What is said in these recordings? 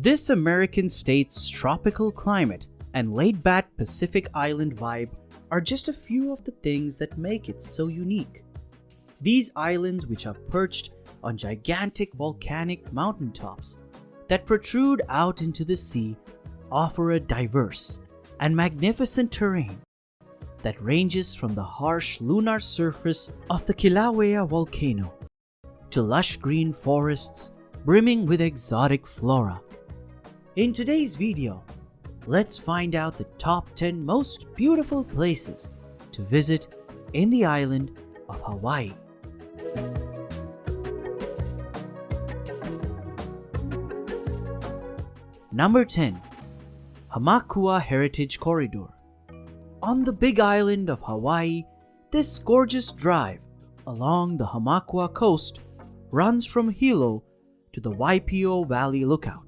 This American state's tropical climate and laid-back Pacific Island vibe are just a few of the things that make it so unique. These islands, which are perched on gigantic volcanic mountaintops that protrude out into the sea, offer a diverse and magnificent terrain that ranges from the harsh lunar surface of the Kilauea volcano to lush green forests brimming with exotic flora. In today's video, let's find out the top 10 most beautiful places to visit in the island of Hawaii. Number 10. Hamakua Heritage Corridor. On the big island of Hawaii, this gorgeous drive along the Hamakua coast runs from Hilo to the Waipio Valley Lookout.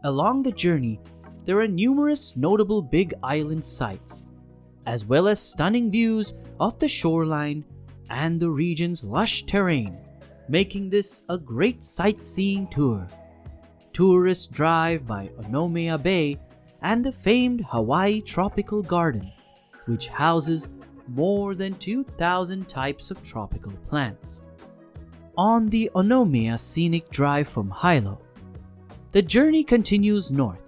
Along the journey, there are numerous notable Big Island sites, as well as stunning views of the shoreline and the region's lush terrain, making this a great sightseeing tour. Tourists drive by Onomea Bay and the famed Hawaii Tropical Garden, which houses more than 2,000 types of tropical plants. On the Onomea Scenic Drive from Hilo, the journey continues north,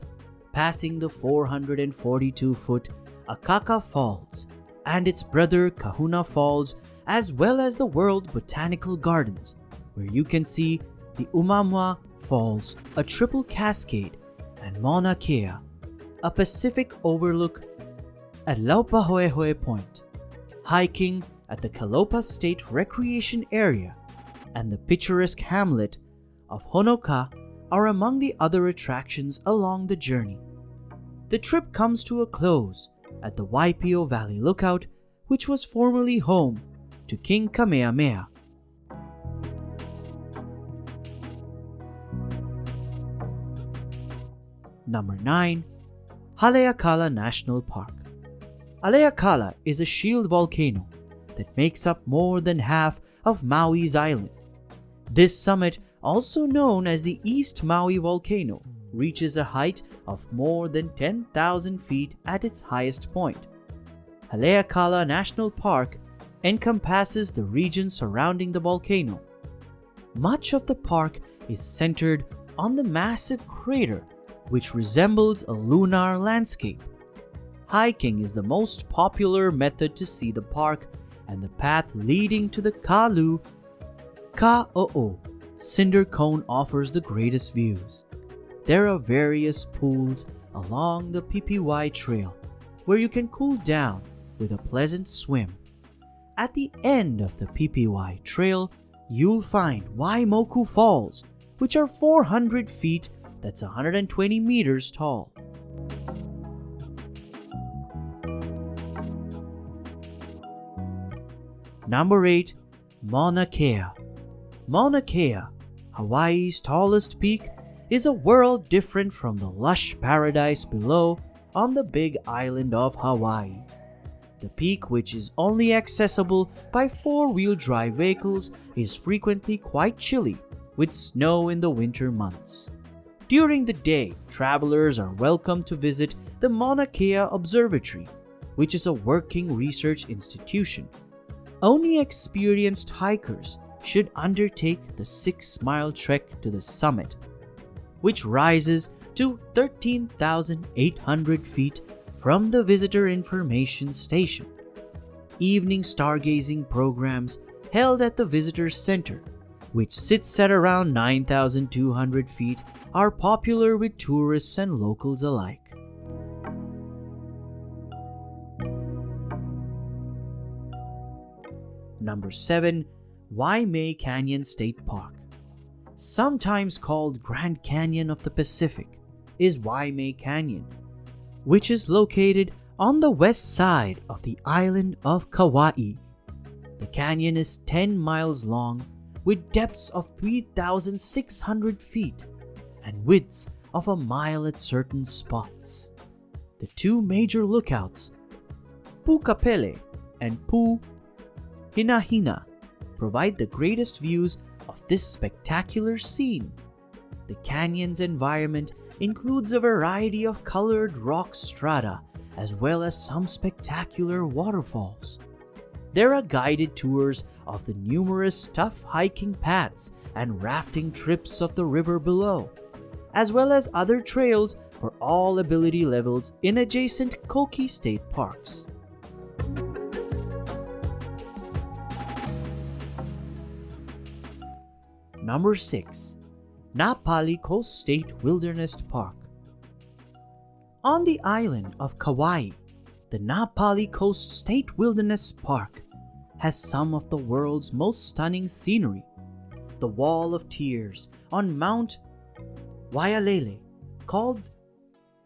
passing the 442-foot Akaka Falls and its brother Kahuna Falls, as well as the World Botanical Gardens, where you can see the Umamua Falls, a triple cascade, and Mauna Kea, a Pacific overlook at Laupahoehoe Point, hiking at the Kalopa State Recreation Area, and the picturesque hamlet of Honoka are among the other attractions along the journey. The trip comes to a close at the Waipio Valley Lookout, which was formerly home to King Kamehameha. Number 9. Haleakala National Park. Haleakala is a shield volcano that makes up more than half of Maui's island. This summit, also known as the East Maui Volcano, reaches a height of more than 10,000 feet at its highest point. Haleakala National Park encompasses the region surrounding the volcano. Much of the park is centered on the massive crater, which resembles a lunar landscape. Hiking is the most popular method to see the park, and the path leading to the Ka'alu Ka'o'o Cinder Cone offers the greatest views. There are various pools along the PPY Trail where you can cool down with a pleasant swim. At the end of the PPY Trail, you'll find Waimoku Falls, which are 400 feet, that's 120 meters tall. Number 8. Mauna Kea. Mauna Kea, Hawaii's tallest peak, is a world different from the lush paradise below on the big island of Hawaii. The peak, which is only accessible by four-wheel drive vehicles, is frequently quite chilly, with snow in the winter months. During the day, travelers are welcome to visit the Mauna Kea Observatory, which is a working research institution. Only experienced hikers should undertake the 6-mile trek to the summit, which rises to 13,800 feet from the Visitor Information Station. Evening stargazing programs held at the Visitor Center, which sits at around 9,200 feet, are popular with tourists and locals alike. Number 7. Waimea Canyon State Park. Sometimes called Grand Canyon of the Pacific, is Waimea Canyon, which is located on the west side of the island of Kauai. The canyon is 10 miles long, with depths of 3,600 feet and widths of a mile at certain spots. The two major lookouts Pele and Hina provide the greatest views of this spectacular scene. The canyon's environment includes a variety of colored rock strata as well as some spectacular waterfalls. There are guided tours of the numerous tough hiking paths and rafting trips of the river below, as well as other trails for all ability levels in adjacent Koki State Parks. Number 6. Napali Coast State Wilderness Park. On the island of Kauai, the Napali Coast State Wilderness Park has some of the world's most stunning scenery. The Wall of Tears on Mount Waialele, called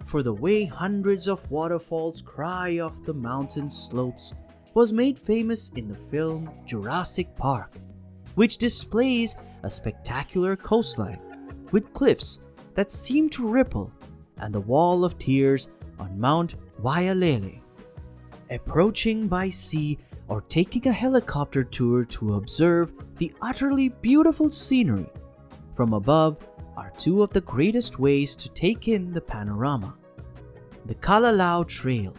for the way hundreds of waterfalls cry off the mountain slopes, was made famous in the film Jurassic Park, which displays a spectacular coastline with cliffs that seem to ripple and the Wall of Tears on Mount Waialele. Approaching by sea or taking a helicopter tour to observe the utterly beautiful scenery from above are two of the greatest ways to take in the panorama. The Kalalau Trail,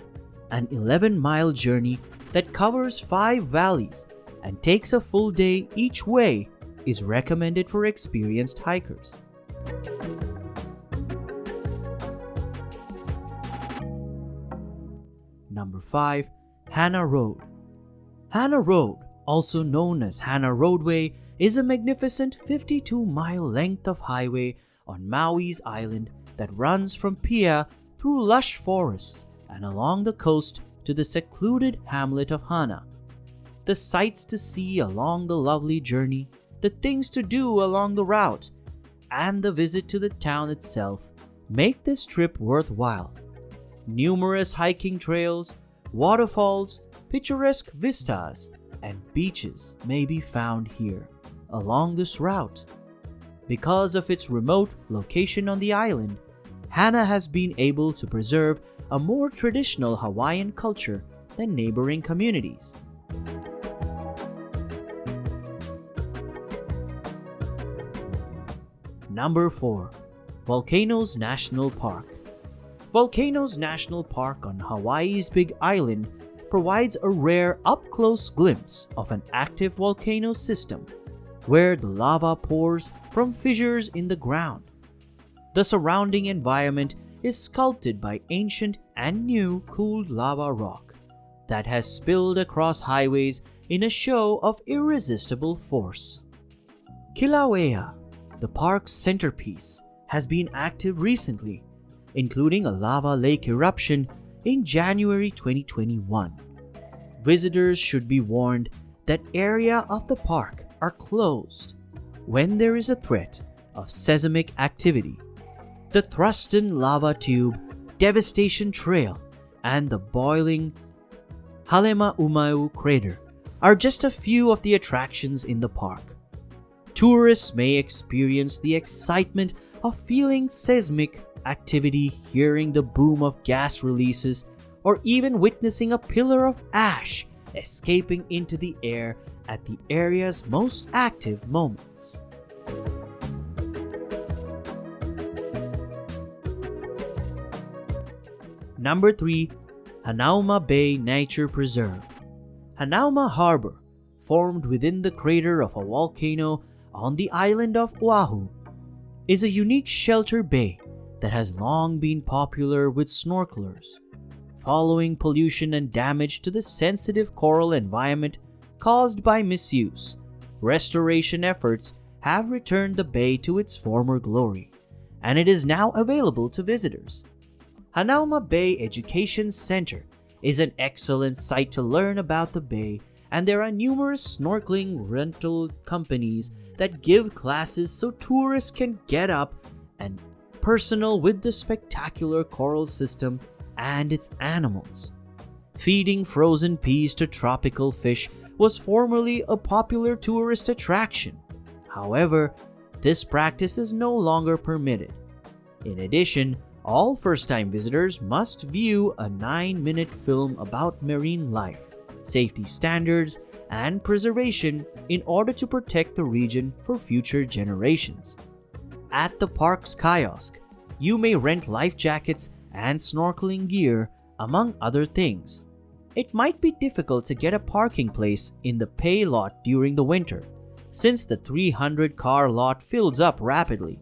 an 11-mile journey that covers 5 valleys and takes a full day each way, is recommended for experienced hikers. Number 5. Hana Road. Hana Road, also known as Hana Roadway, is a magnificent 52-mile length of highway on Maui's island that runs from Pia through lush forests and along the coast to the secluded hamlet of Hana. The sights to see along the lovely journey, the things to do along the route, and the visit to the town itself make this trip worthwhile. Numerous hiking trails, waterfalls, picturesque vistas, and beaches may be found here along this route. Because of its remote location on the island, Hana has been able to preserve a more traditional Hawaiian culture than neighboring communities. Number 4. Volcanoes National Park. Volcanoes National Park on Hawaii's Big Island provides a rare up-close glimpse of an active volcano system where the lava pours from fissures in the ground. The surrounding environment is sculpted by ancient and new cooled lava rock that has spilled across highways in a show of irresistible force. Kilauea, the park's centerpiece, has been active recently, including a lava lake eruption in January 2021. Visitors should be warned that areas of the park are closed when there is a threat of seismic activity. The Thruston Lava Tube, Devastation Trail, and the boiling Halemaumau Crater are just a few of the attractions in the park. Tourists may experience the excitement of feeling seismic activity, hearing the boom of gas releases, or even witnessing a pillar of ash escaping into the air at the area's most active moments. Number 3. Hanauma Bay Nature Preserve. Hanauma Harbor, formed within the crater of a volcano on the island of Oahu, is a unique shelter bay that has long been popular with snorkelers. Following pollution and damage to the sensitive coral environment caused by misuse, restoration efforts have returned the bay to its former glory, and it is now available to visitors. Hanauma Bay Education Center is an excellent site to learn about the bay, and there are numerous snorkeling rental companies that give classes so tourists can get up and personal with the spectacular coral system and its animals. Feeding frozen peas to tropical fish was formerly a popular tourist attraction. However, this practice is no longer permitted. In addition, All first-time visitors must view a 9-minute film about marine life, safety standards, and preservation in order to protect the region for future generations. At the park's kiosk, you may rent life jackets and snorkeling gear, among other things. It might be difficult to get a parking place in the pay lot during the winter, since the 300-car lot fills up rapidly.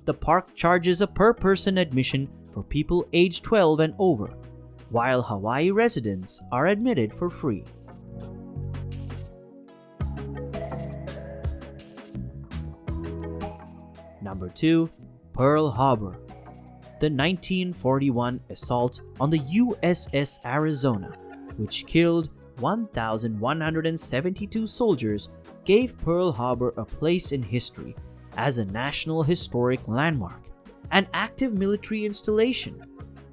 The park charges a per-person admission for people aged 12 and over, while Hawaii residents are admitted for free. Number 2. Pearl Harbor. The 1941 assault on the USS Arizona, which killed 1,172 soldiers, gave Pearl Harbor a place in history as a National Historic Landmark, an active military installation.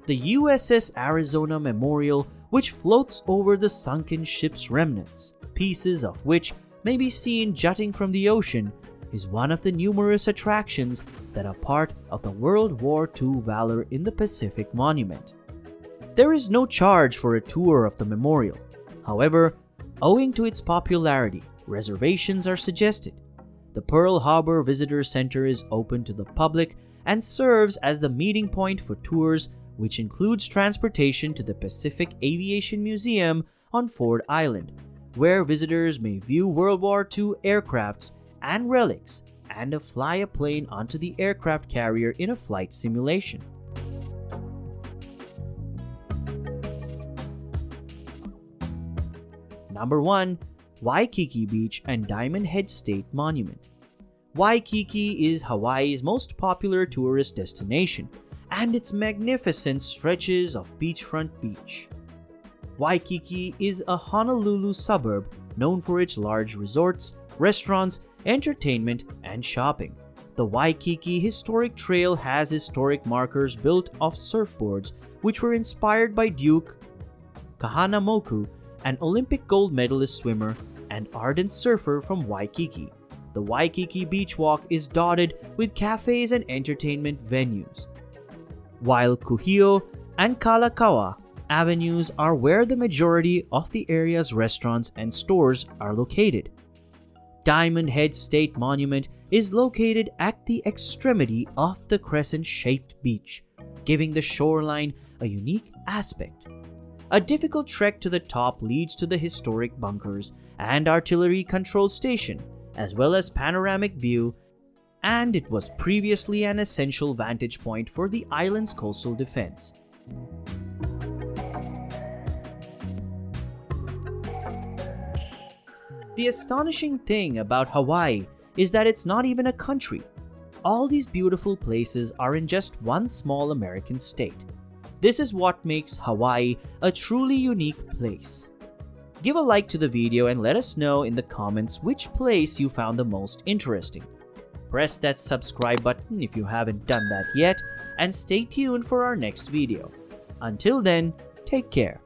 The USS Arizona Memorial, which floats over the sunken ship's remnants, pieces of which may be seen jutting from the ocean, is one of the numerous attractions that are part of the World War II Valor in the Pacific Monument. There is no charge for a tour of the memorial. However, owing to its popularity, reservations are suggested. The Pearl Harbor Visitor Center is open to the public and serves as the meeting point for tours, which includes transportation to the Pacific Aviation Museum on Ford Island, where visitors may view World War II aircrafts and relics and fly a plane onto the aircraft carrier in a flight simulation. Number 1. Waikiki Beach and Diamond Head State Monument. Waikiki is Hawaii's most popular tourist destination, and its magnificent stretches of beachfront beach. Waikiki is a Honolulu suburb known for its large resorts, restaurants, entertainment, and shopping. The Waikiki Historic Trail has historic markers built of surfboards which were inspired by Duke Kahanamoku, an Olympic gold medalist swimmer and ardent surfer from Waikiki. The Waikiki Beach Walk is dotted with cafes and entertainment venues, while Kuhio and Kalakaua avenues are where the majority of the area's restaurants and stores are located. Diamond Head State Monument is located at the extremity of the crescent-shaped beach, giving the shoreline a unique aspect. A difficult trek to the top leads to the historic bunkers and artillery control station, as well as panoramic view, and it was previously an essential vantage point for the island's coastal defense. The astonishing thing about Hawaii is that it's not even a country. All these beautiful places are in just one small American state. This is what makes Hawaii a truly unique place. Give a like to the video and let us know in the comments which place you found the most interesting. Press that subscribe button if you haven't done that yet, and stay tuned for our next video. Until then, take care.